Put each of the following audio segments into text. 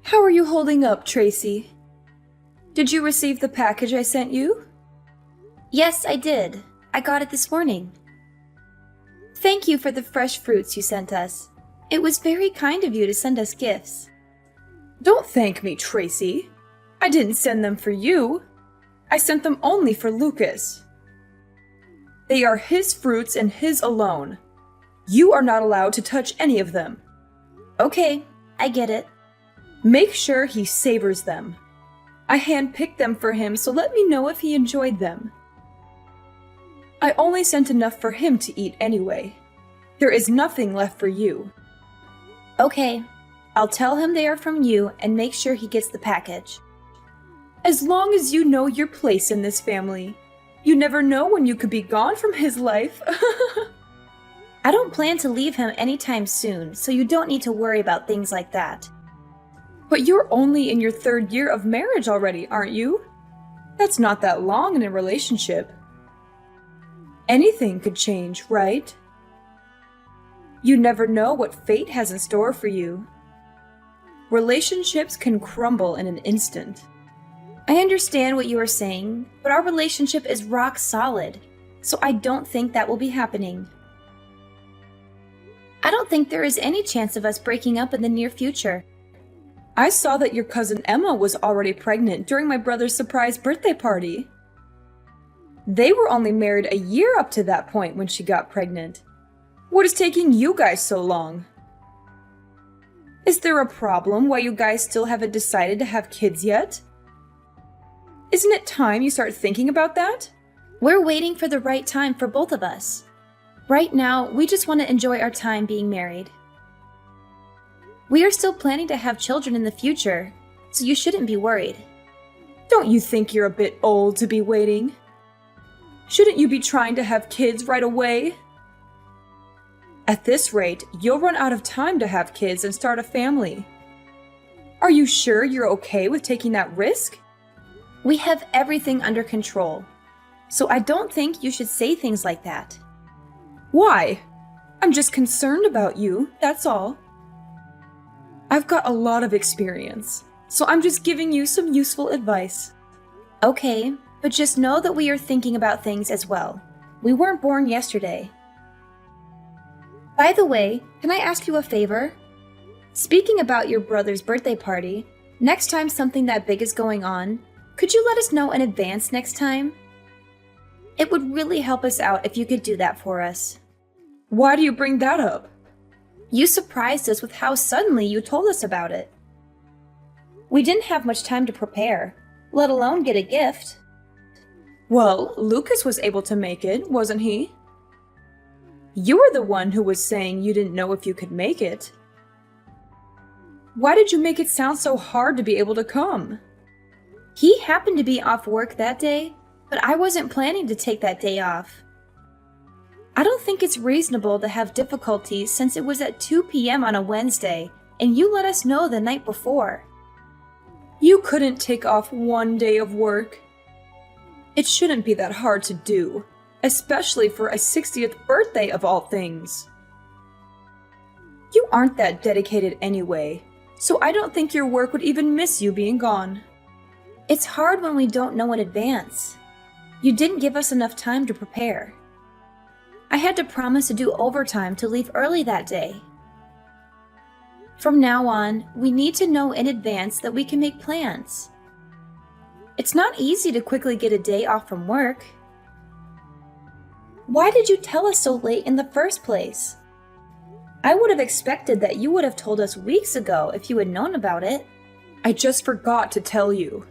How are you holding up, Tracy? Did you receive the package I sent you? Yes, I did. I got it this morning. Thank you for the fresh fruits you sent us. It was very kind of you to send us gifts. Don't thank me, Tracy. I didn't send them for you. I sent them only for Lucas. They are his fruits and his alone. You are not allowed to touch any of them. Okay, I get it. Make sure he savors them. I handpicked them for him, so let me know if he enjoyed them. I only sent enough for him to eat anyway. There is nothing left for you. Okay, I'll tell him they are from you and make sure he gets the package. As long as you know your place in this family, you never know when you could be gone from his life. I don't plan to leave him anytime soon, so you don't need to worry about things like that. But you're only in your 3rd year of marriage already, aren't you? That's not that long in a relationship. Anything could change, right? You never know what fate has in store for you. Relationships can crumble in an instant. I understand what you are saying, but our relationship is rock solid, so I don't think that will be happening. I don't think there is any chance of us breaking up in the near future. I saw that your cousin Emma was already pregnant during my brother's surprise birthday party. They were only married a year up to that point when she got pregnant. What is taking you guys so long? Is there a problem why you guys still haven't decided to have kids yet? Isn't it time you start thinking about that? We're waiting for the right time for both of us. Right now, we just want to enjoy our time being married. We are still planning to have children in the future, so you shouldn't be worried. Don't you think you're a bit old to be waiting? Shouldn't you be trying to have kids right away? At this rate, you'll run out of time to have kids and start a family. Are you sure you're okay with taking that risk? We have everything under control, so I don't think you should say things like that. Why? I'm just concerned about you, that's all. I've got a lot of experience, so I'm just giving you some useful advice. Okay, but just know that we are thinking about things as well. We weren't born yesterday. By the way, can I ask you a favor? Speaking about your brother's birthday party, next time something that big is going on, could you let us know in advance next time? It would really help us out if you could do that for us. Why do you bring that up? You surprised us with how suddenly you told us about it. We didn't have much time to prepare, let alone get a gift. Well, Lucas was able to make it, wasn't he? You were the one who was saying you didn't know if you could make it. Why did you make it sound so hard to be able to come? He happened to be off work that day, but I wasn't planning to take that day off. I don't think it's reasonable to have difficulties since it was at 2 p.m. on a Wednesday, and you let us know the night before. You couldn't take off one day of work. It shouldn't be that hard to do, especially for a 60th birthday of all things. You aren't that dedicated anyway, so I don't think your work would even miss you being gone. It's hard when we don't know in advance. You didn't give us enough time to prepare. I had to promise to do overtime to leave early that day. From now on, we need to know in advance that we can make plans. It's not easy to quickly get a day off from work. Why did you tell us so late in the first place? I would have expected that you would have told us weeks ago if you had known about it. I just forgot to tell you.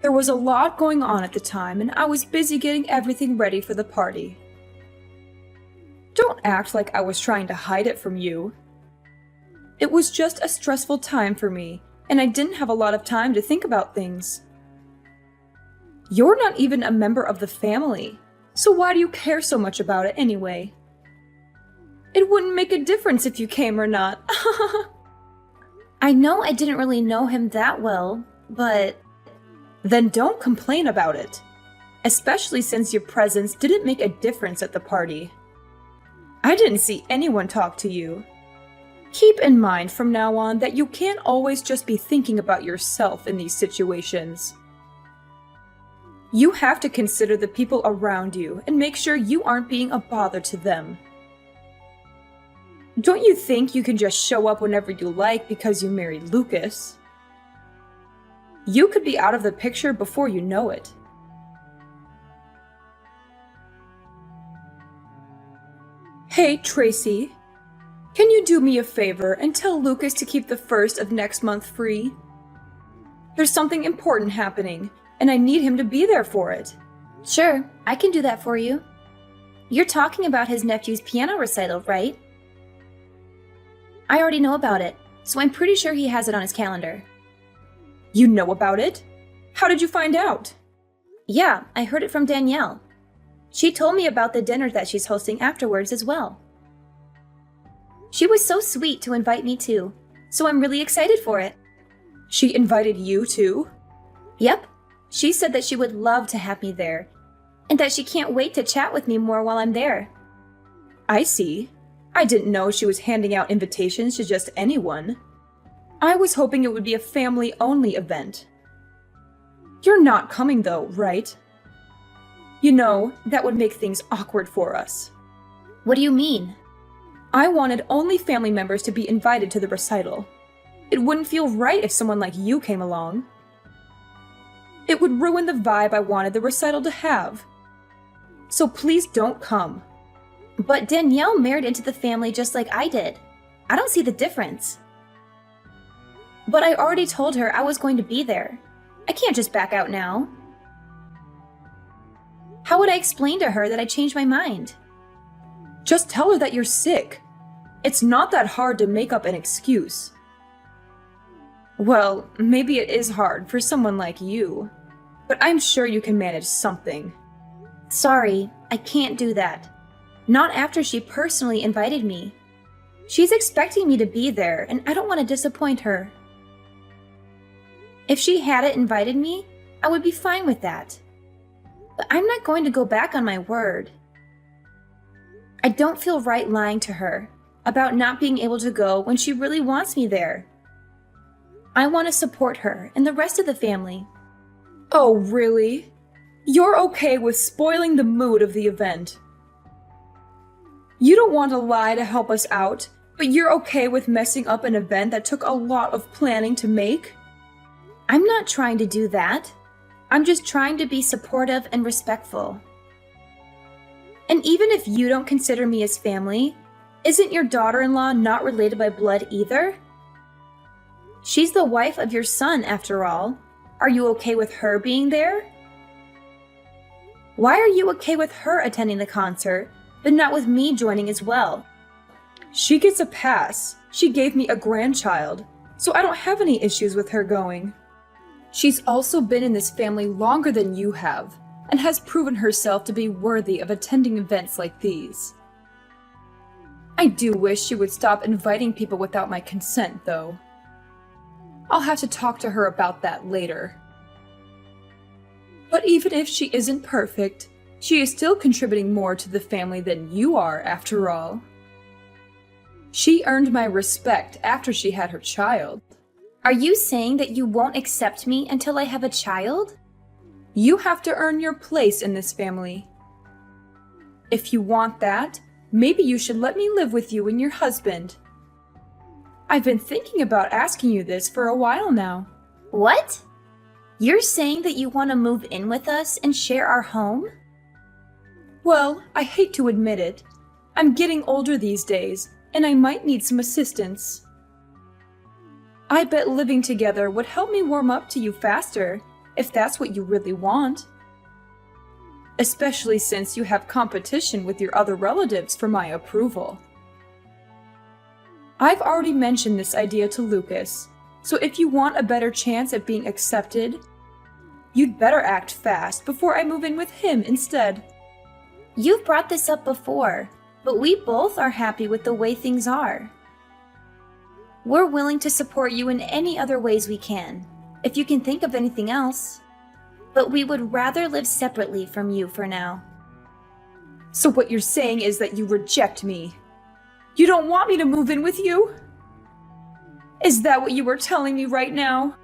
There was a lot going on at the time, and I was busy getting everything ready for the party. Don't act like I was trying to hide it from you. It was just a stressful time for me, and I didn't have a lot of time to think about things. You're not even a member of the family, so why do you care so much about it anyway? It wouldn't make a difference if you came or not. I know I didn't really know him that well, but... Then don't complain about it, especially since your presence didn't make a difference at the party. I didn't see anyone talk to you. Keep in mind from now on that you can't always just be thinking about yourself in these situations. You have to consider the people around you and make sure you aren't being a bother to them. Don't you think you can just show up whenever you like because you married Lucas? You could be out of the picture before you know it. Hey, Tracy. Can you do me a favor and tell Lucas to keep the 1st of next month free? There's something important happening, and I need him to be there for it. Sure, I can do that for you. You're talking about his nephew's piano recital, right? I already know about it, so I'm pretty sure he has it on his calendar. You know about it? How did you find out? Yeah, I heard it from Danielle. She told me about the dinner that she's hosting afterwards as well. She was so sweet to invite me too, so I'm really excited for it. She invited you too? Yep. She said that she would love to have me there, and that she can't wait to chat with me more while I'm there. I see. I didn't know she was handing out invitations to just anyone. I was hoping it would be a family-only event. You're not coming though, right? You know, that would make things awkward for us. What do you mean? I wanted only family members to be invited to the recital. It wouldn't feel right if someone like you came along. It would ruin the vibe I wanted the recital to have. So please don't come. But Danielle married into the family just like I did. I don't see the difference. But I already told her I was going to be there. I can't just back out now. How would I explain to her that I changed my mind? Just tell her that you're sick. It's not that hard to make up an excuse. Well, maybe it is hard for someone like you, but I'm sure you can manage something. Sorry, I can't do that. Not after she personally invited me. She's expecting me to be there, and I don't want to disappoint her. If she hadn't invited me, I would be fine with that. But I'm not going to go back on my word. I don't feel right lying to her about not being able to go when she really wants me there. I want to support her and the rest of the family. Oh, really? You're okay with spoiling the mood of the event? You don't want to lie to help us out, but you're okay with messing up an event that took a lot of planning to make? I'm not trying to do that. I'm just trying to be supportive and respectful. And even if you don't consider me as family, isn't your daughter-in-law not related by blood either? She's the wife of your son, after all. Are you okay with her being there? Why are you okay with her attending the concert, but not with me joining as well? She gets a pass. She gave me a grandchild, so I don't have any issues with her going. She's also been in this family longer than you have, and has proven herself to be worthy of attending events like these. I do wish she would stop inviting people without my consent, though. I'll have to talk to her about that later. But even if she isn't perfect, she is still contributing more to the family than you are, after all. She earned my respect after she had her child. Are you saying that you won't accept me until I have a child? You have to earn your place in this family. If you want that, maybe you should let me live with you and your husband. I've been thinking about asking you this for a while now. What? You're saying that you want to move in with us and share our home? Well, I hate to admit it. I'm getting older these days, and I might need some assistance. I bet living together would help me warm up to you faster, if that's what you really want. Especially since you have competition with your other relatives for my approval. I've already mentioned this idea to Lucas, so if you want a better chance at being accepted, you'd better act fast before I move in with him instead. You've brought this up before, but we both are happy with the way things are. We're willing to support you in any other ways we can, if you can think of anything else. But we would rather live separately from you for now. So what you're saying is that you reject me. You don't want me to move in with you? Is that what you were telling me right now?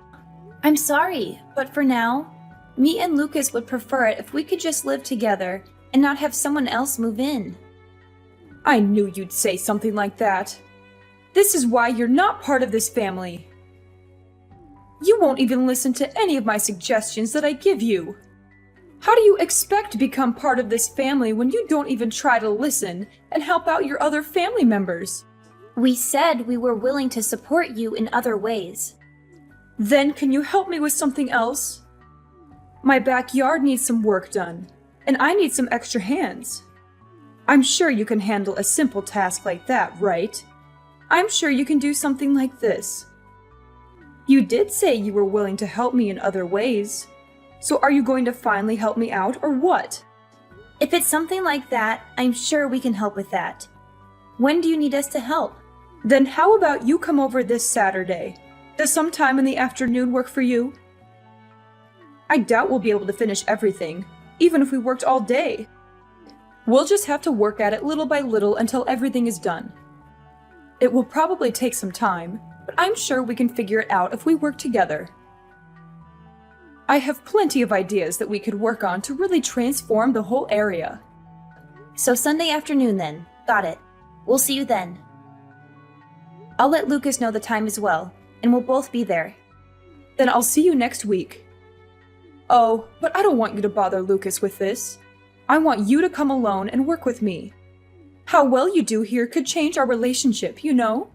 I'm sorry, but for now, me and Lucas would prefer it if we could just live together and not have someone else move in. I knew you'd say something like that. This is why you're not part of this family. You won't even listen to any of my suggestions that I give you. How do you expect to become part of this family when you don't even try to listen and help out your other family members? We said we were willing to support you in other ways. Then can you help me with something else? My backyard needs some work done, and I need some extra hands. I'm sure you can handle a simple task like that, right? I'm sure you can do something like this. You did say you were willing to help me in other ways. So are you going to finally help me out, or what? If it's something like that, I'm sure we can help with that. When do you need us to help? Then how about you come over this Saturday? Does some time in the afternoon work for you? I doubt we'll be able to finish everything, even if we worked all day. We'll just have to work at it little by little until everything is done. It will probably take some time, but I'm sure we can figure it out if we work together. I have plenty of ideas that we could work on to really transform the whole area. So Sunday afternoon then. Got it. We'll see you then. I'll let Lucas know the time as well, and we'll both be there. Then I'll see you next week. Oh, but I don't want you to bother Lucas with this. I want you to come alone and work with me. How well you do here could change our relationship, you know?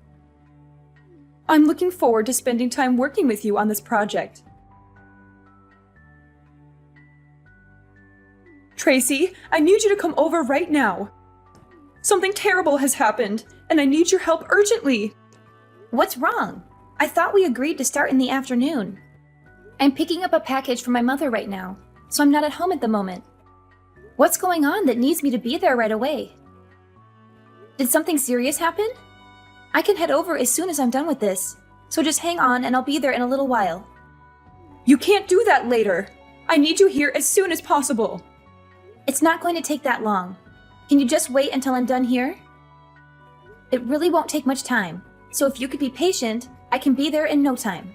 I'm looking forward to spending time working with you on this project. Tracy, I need you to come over right now. Something terrible has happened, and I need your help urgently. What's wrong? I thought we agreed to start in the afternoon. I'm picking up a package from my mother right now, so I'm not at home at the moment. What's going on that needs me to be there right away? Did something serious happen? I can head over as soon as I'm done with this, so just hang on and I'll be there in a little while. You can't do that later. I need you here as soon as possible. It's not going to take that long. Can you just wait until I'm done here? It really won't take much time, so if you could be patient, I can be there in no time.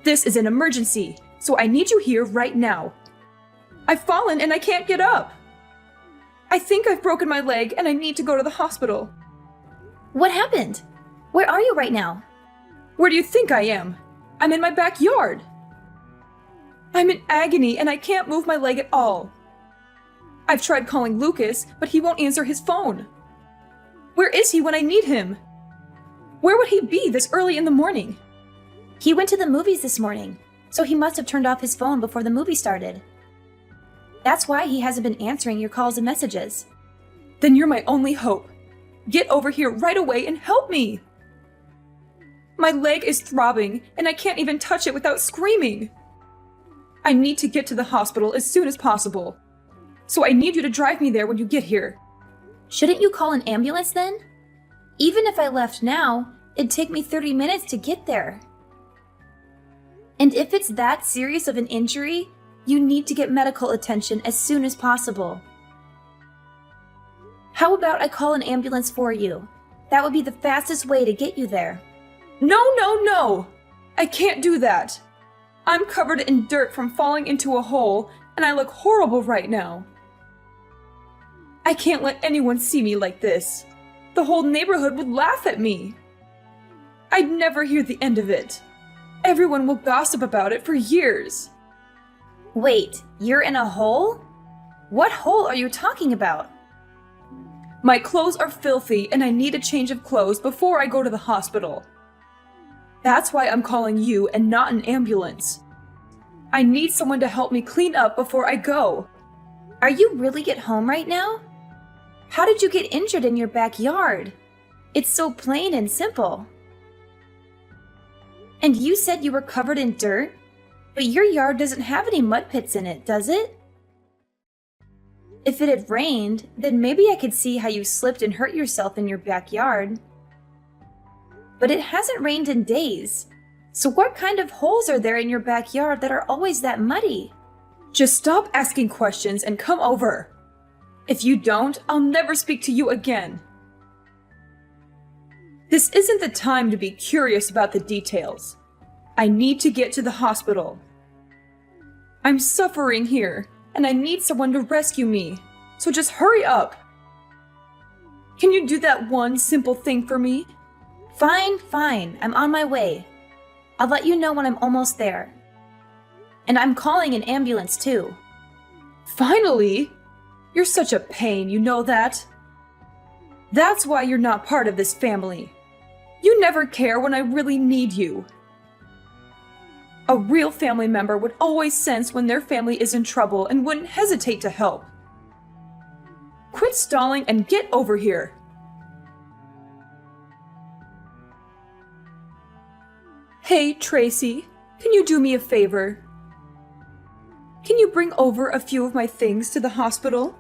This is an emergency, so I need you here right now. I've fallen and I can't get up. I think I've broken my leg and I need to go to the hospital. What happened? Where are you right now? Where do you think I am? I'm in my backyard. I'm in agony and I can't move my leg at all. I've tried calling Lucas, but he won't answer his phone. Where is he when I need him? Where would he be this early in the morning? He went to the movies this morning, so he must have turned off his phone before the movie started. That's why he hasn't been answering your calls and messages. Then you're my only hope. Get over here right away and help me! My leg is throbbing, and I can't even touch it without screaming. I need to get to the hospital as soon as possible. So I need you to drive me there when you get here. Shouldn't you call an ambulance then? Even if I left now, it'd take me 30 minutes to get there. And if it's that serious of an injury, you need to get medical attention as soon as possible. How about I call an ambulance for you? That would be the fastest way to get you there. No! I can't do that. I'm covered in dirt from falling into a hole, and I look horrible right now. I can't let anyone see me like this. The whole neighborhood would laugh at me. I'd never hear the end of it. Everyone will gossip about it for years. Wait, you're in a hole? What hole are you talking about? My clothes are filthy and I need a change of clothes before I go to the hospital. That's why I'm calling you and not an ambulance. I need someone to help me clean up before I go. Are you really at home right now? How did you get injured in your backyard? It's so plain and simple. And you said you were covered in dirt? But your yard doesn't have any mud pits in it, does it? If it had rained, then maybe I could see how you slipped and hurt yourself in your backyard. But it hasn't rained in days. So what kind of holes are there in your backyard that are always that muddy? Just stop asking questions and come over. If you don't, I'll never speak to you again. This isn't the time to be curious about the details. I need to get to the hospital. I'm suffering here, and I need someone to rescue me, so just hurry up. Can you do that one simple thing for me? Fine. I'm on my way. I'll let you know when I'm almost there. And I'm calling an ambulance too. Finally! You're such a pain, you know that? That's why you're not part of this family. You never care when I really need you. A real family member would always sense when their family is in trouble and wouldn't hesitate to help. Quit stalling and get over here. Hey, Tracy, can you do me a favor? Can you bring over a few of my things to the hospital?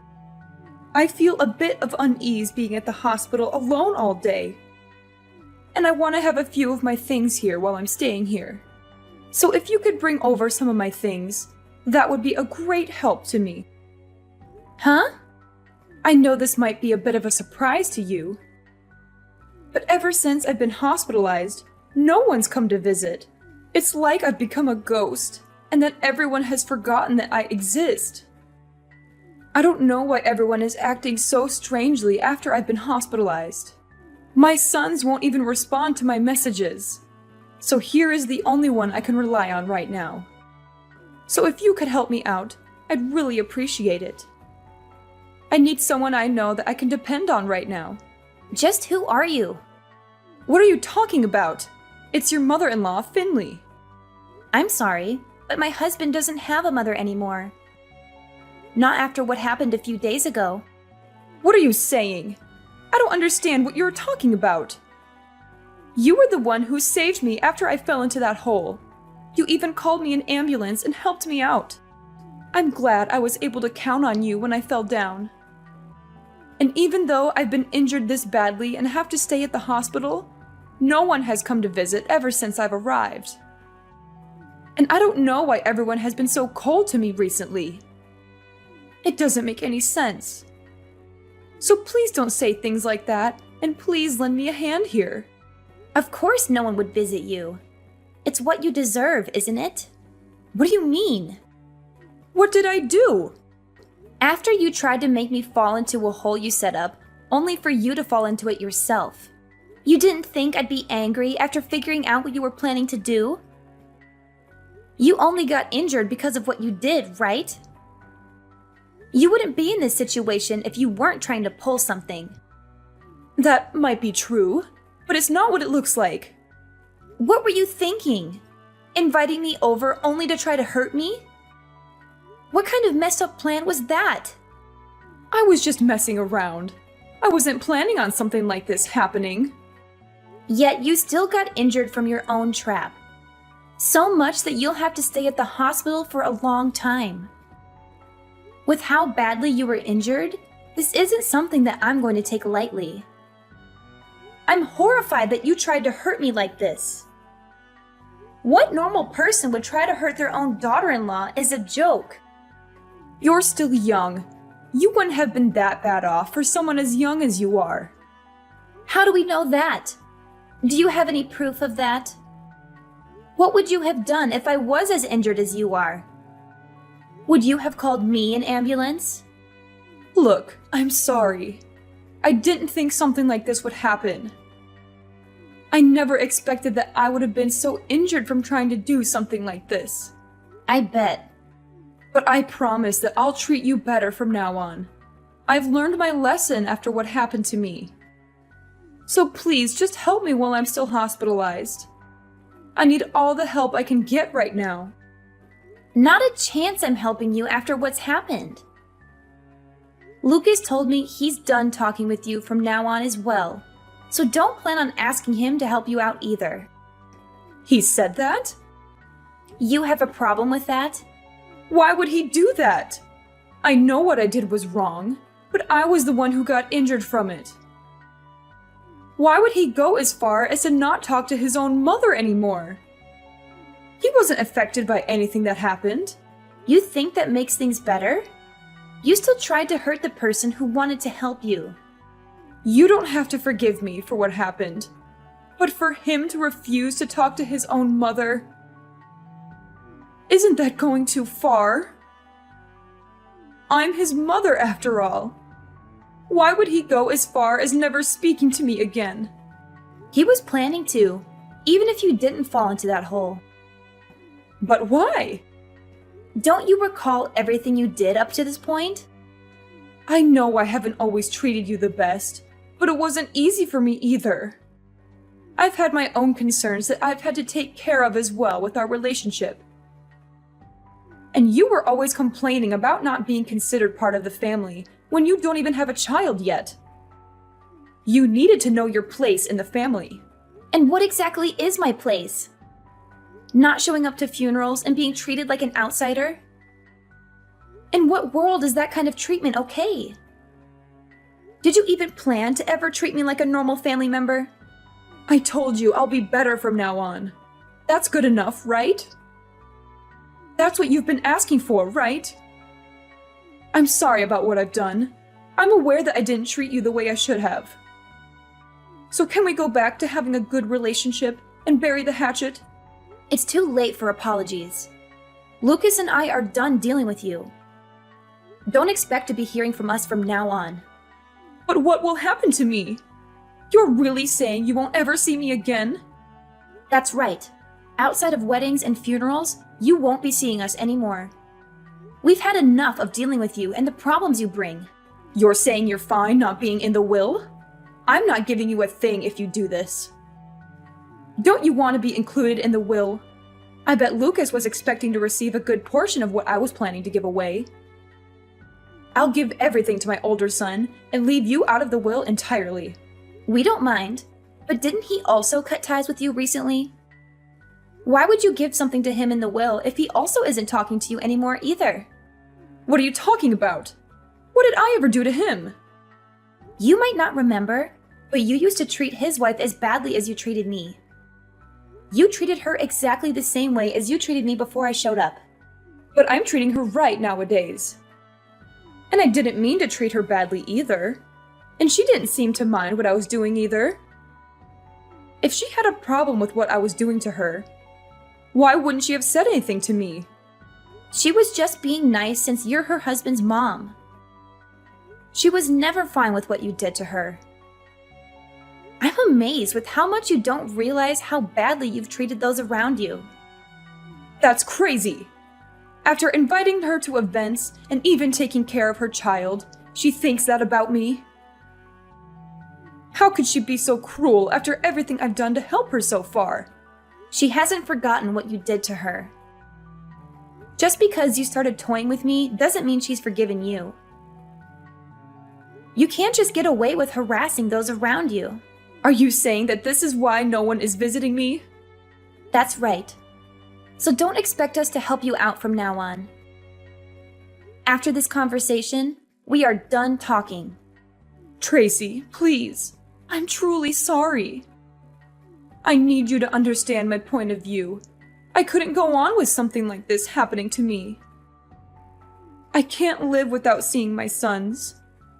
I feel a bit of unease being at the hospital alone all day. And I want to have a few of my things here while I'm staying here. So if you could bring over some of my things, that would be a great help to me. Huh? I know this might be a bit of a surprise to you, but ever since I've been hospitalized, no one's come to visit. It's like I've become a ghost, and that everyone has forgotten that I exist. I don't know why everyone is acting so strangely after I've been hospitalized. My sons won't even respond to my messages. So here is the only one I can rely on right now. So if you could help me out, I'd really appreciate it. I need someone I know that I can depend on right now. Just who are you? What are you talking about? It's your mother-in-law, Finley. I'm sorry, but my husband doesn't have a mother anymore. Not after what happened a few days ago. What are you saying? I don't understand what you're talking about. You were the one who saved me after I fell into that hole. You even called me an ambulance and helped me out. I'm glad I was able to count on you when I fell down. And even though I've been injured this badly and have to stay at the hospital, no one has come to visit ever since I've arrived. And I don't know why everyone has been so cold to me recently. It doesn't make any sense. So please don't say things like that, and please lend me a hand here. Of course no one would visit you. It's what you deserve, isn't it? What do you mean? What did I do? After you tried to make me fall into a hole you set up, only for you to fall into it yourself. You didn't think I'd be angry after figuring out what you were planning to do? You only got injured because of what you did, right? You wouldn't be in this situation if you weren't trying to pull something. That might be true, but it's not what it looks like. What were you thinking? Inviting me over only to try to hurt me? What kind of messed up plan was that? I was just messing around. I wasn't planning on something like this happening. Yet you still got injured from your own trap. So much that you'll have to stay at the hospital for a long time. With how badly you were injured, this isn't something that I'm going to take lightly. I'm horrified that you tried to hurt me like this. What normal person would try to hurt their own daughter-in-law is a joke? You're still young. You wouldn't have been that bad off for someone as young as you are. How do we know that? Do you have any proof of that? What would you have done if I was as injured as you are? Would you have called me an ambulance? Look, I'm sorry. I didn't think something like this would happen. I never expected that I would have been so injured from trying to do something like this. I bet. But I promise that I'll treat you better from now on. I've learned my lesson after what happened to me. So please, just help me while I'm still hospitalized. I need all the help I can get right now. Not a chance I'm helping you after what's happened. Lucas told me he's done talking with you from now on as well, so don't plan on asking him to help you out either. He said that? You have a problem with that? Why would he do that? I know what I did was wrong, but I was the one who got injured from it. Why would he go as far as to not talk to his own mother anymore? He wasn't affected by anything that happened. You think that makes things better? You still tried to hurt the person who wanted to help you. You don't have to forgive me for what happened. But for him to refuse to talk to his own mother, isn't that going too far? I'm his mother after all. Why would he go as far as never speaking to me again? He was planning to, even if you didn't fall into that hole. But why? Don't you recall everything you did up to this point? I know I haven't always treated you the best, but it wasn't easy for me either. I've had my own concerns that I've had to take care of as well with our relationship. And you were always complaining about not being considered part of the family when you don't even have a child yet. You needed to know your place in the family. And what exactly is my place? Not showing up to funerals and being treated like an outsider? In what world is that kind of treatment okay? Did you even plan to ever treat me like a normal family member? I told you I'll be better from now on. That's good enough, right? That's what you've been asking for, right? I'm sorry about what I've done. I'm aware that I didn't treat you the way I should have. So can we go back to having a good relationship and bury the hatchet? It's too late for apologies. Lucas and I are done dealing with you. Don't expect to be hearing from us from now on. But what will happen to me? You're really saying you won't ever see me again? That's right. Outside of weddings and funerals, you won't be seeing us anymore. We've had enough of dealing with you and the problems you bring. You're saying you're fine not being in the will? I'm not giving you a thing if you do this. Don't you want to be included in the will? I bet Lucas was expecting to receive a good portion of what I was planning to give away. I'll give everything to my older son and leave you out of the will entirely. We don't mind, but didn't he also cut ties with you recently? Why would you give something to him in the will if he also isn't talking to you anymore either? What are you talking about? What did I ever do to him? You might not remember, but you used to treat his wife as badly as you treated me. You treated her exactly the same way as you treated me before I showed up. But I'm treating her right nowadays. And I didn't mean to treat her badly either. And she didn't seem to mind what I was doing either. If she had a problem with what I was doing to her, why wouldn't she have said anything to me? She was just being nice since you're her husband's mom. She was never fine with what you did to her. I'm amazed with how much you don't realize how badly you've treated those around you. That's crazy. After inviting her to events and even taking care of her child, she thinks that about me. How could she be so cruel after everything I've done to help her so far? She hasn't forgotten what you did to her. Just because you started toying with me doesn't mean she's forgiven you. You can't just get away with harassing those around you. Are you saying that this is why no one is visiting me? That's right. So don't expect us to help you out from now on. After this conversation, we are done talking. Tracy, please. I'm truly sorry. I need you to understand my point of view. I couldn't go on with something like this happening to me. I can't live without seeing my sons,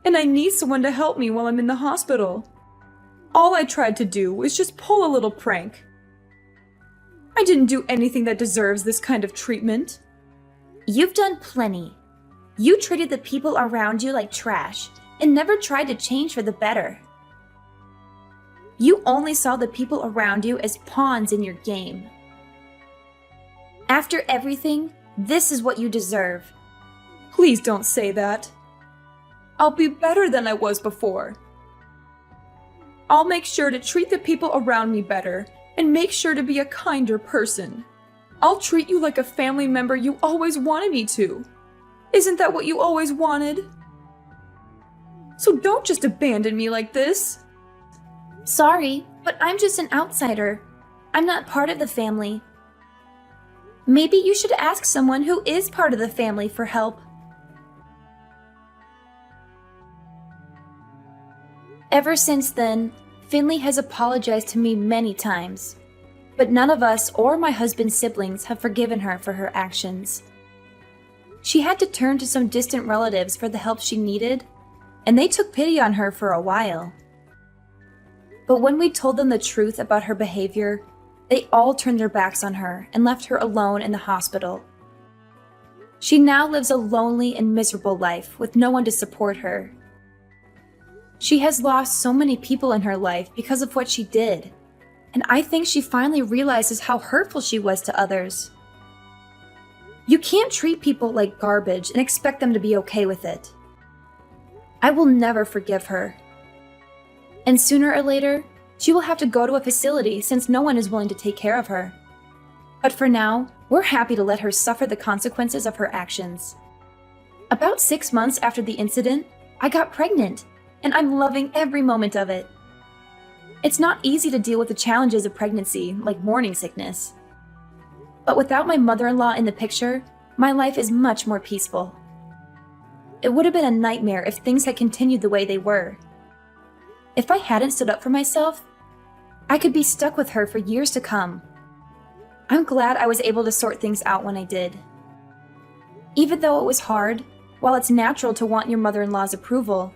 and I need someone to help me while I'm in the hospital. All I tried to do was just pull a little prank. I didn't do anything that deserves this kind of treatment. You've done plenty. You treated the people around you like trash and never tried to change for the better. You only saw the people around you as pawns in your game. After everything, this is what you deserve. Please don't say that. I'll be better than I was before. I'll make sure to treat the people around me better and make sure to be a kinder person. I'll treat you like a family member you always wanted me to. Isn't that what you always wanted? So don't just abandon me like this. Sorry, but I'm just an outsider. I'm not part of the family. Maybe you should ask someone who is part of the family for help. Ever since then, Finley has apologized to me many times, but none of us or my husband's siblings have forgiven her for her actions. She had to turn to some distant relatives for the help she needed, and they took pity on her for a while. But when we told them the truth about her behavior, they all turned their backs on her and left her alone in the hospital. She now lives a lonely and miserable life with no one to support her. She has lost so many people in her life because of what she did, and I think she finally realizes how hurtful she was to others. You can't treat people like garbage and expect them to be okay with it. I will never forgive her. And sooner or later, she will have to go to a facility since no one is willing to take care of her. But for now, we're happy to let her suffer the consequences of her actions. About 6 months after the incident, I got pregnant, and I'm loving every moment of it. It's not easy to deal with the challenges of pregnancy, like morning sickness. But without my mother-in-law in the picture, my life is much more peaceful. It would have been a nightmare if things had continued the way they were. If I hadn't stood up for myself, I could be stuck with her for years to come. I'm glad I was able to sort things out when I did. Even though it was hard, while it's natural to want your mother-in-law's approval,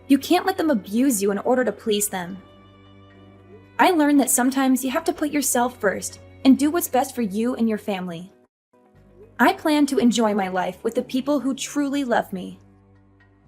you can't let them abuse you in order to please them. I learned that sometimes you have to put yourself first and do what's best for you and your family. I plan to enjoy my life with the people who truly love me.